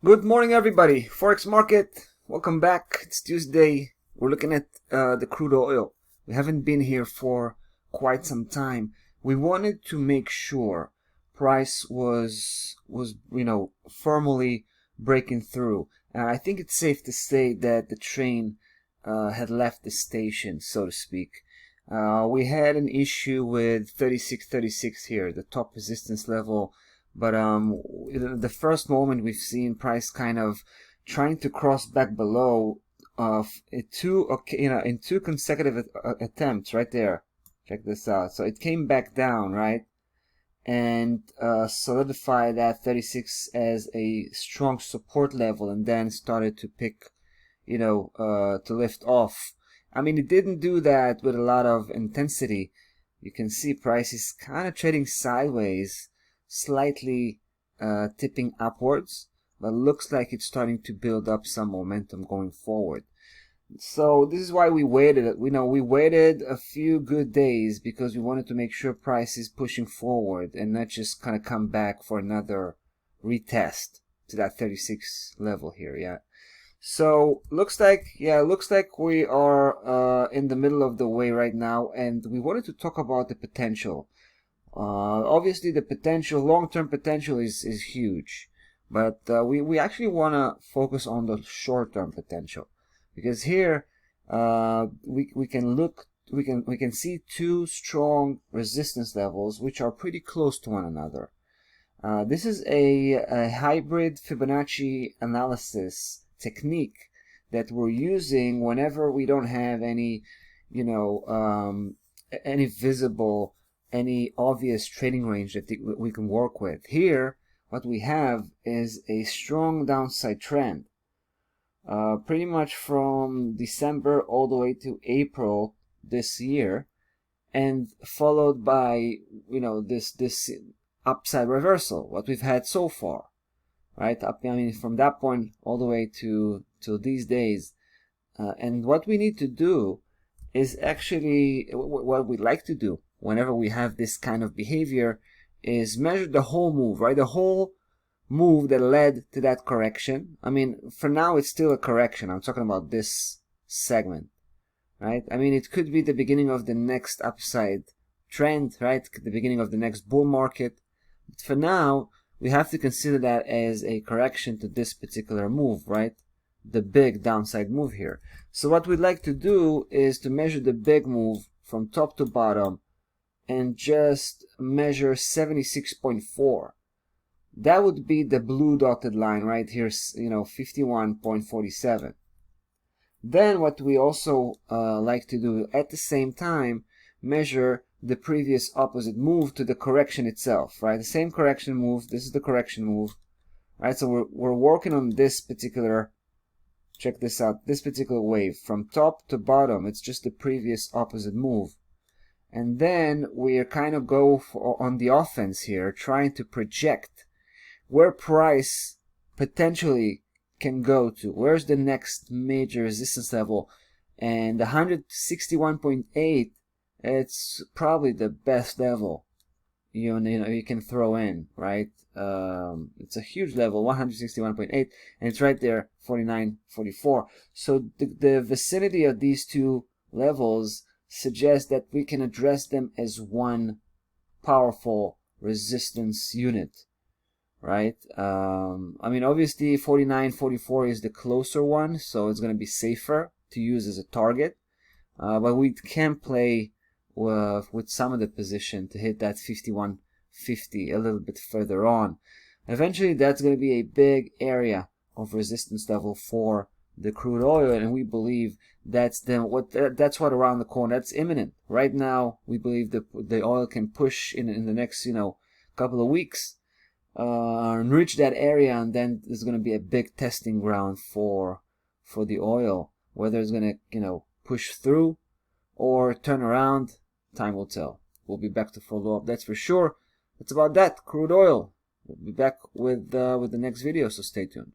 Good morning, everybody. Forex market, welcome back. It's Tuesday. We're looking at the crude oil. We haven't been here for quite some time. We wanted to make sure price was firmly breaking through. I think it's safe to say that the train had left the station, so to speak. We had an issue with 36.36 here, the top resistance level. But the first moment we've seen price kind of trying to cross back below in two consecutive attempts right there. Check this out. So it came back down, right, and solidified that 36 as a strong support level, and then started to pick, to lift off. I mean, it didn't do that with a lot of intensity. You can see price is kind of trading sideways, slightly tipping upwards, but looks like it's starting to build up some momentum going forward. So this is why we waited. We waited a few good days because we wanted to make sure price is pushing forward and not just kind of come back for another retest to that 36 level here. Yeah. So looks like we are in the middle of the way right now, and we wanted to talk about the potential. Obviously, the potential, long-term potential is huge, but we actually want to focus on the short-term potential, because here we can see two strong resistance levels which are pretty close to one another. This is a hybrid Fibonacci analysis technique that we're using whenever we don't have any visible, any obvious trading range that we can work with. Here, what we have is a strong downside trend, pretty much from December all the way to April this year, and followed by this upside reversal, what we've had so far, right? From that point all the way to these days, and what we need to do is actually what we like to do whenever we have this kind of behavior is measure the whole move, right? The whole move that led to that correction. I mean, for now it's still a correction. I'm talking about this segment, right? I mean, it could be the beginning of the next upside trend, right? The beginning of the next bull market. But for now, we have to consider that as a correction to this particular move, right? The big downside move here. So what we'd like to do is to measure the big move from top to bottom and just measure 76.4. That would be the blue dotted line right here, 51.47. Then what we also like to do at the same time, measure the previous opposite move to the correction itself, right? The same correction move, this is the correction move, right? So we're working on this particular, check this out, this particular wave from top to bottom. It's just the previous opposite move. And then we kind of go on the offense here, trying to project where price potentially can go to. Where's the next major resistance level? And 161.8, it's probably the best level you can throw in, right? It's a huge level, 161.8, and it's right there, 49.44. So the vicinity of these two levels suggests that we can address them as one powerful resistance unit, right? I mean, obviously 49.44 is the closer one, so it's going to be safer to use as a target, but we can play with some of the position to hit that 51.50 a little bit further on. Eventually that's going to be a big area of resistance level for the crude oil, and we believe that's what around the corner, that's imminent. Right now we believe the oil can push in the next couple of weeks and reach that area, and then there's going to be a big testing ground for the oil. Whether it's going to push through or turn around, time will tell. We'll be back to follow up, that's for sure. That's about that, crude oil. We'll be back with the next video, so stay tuned.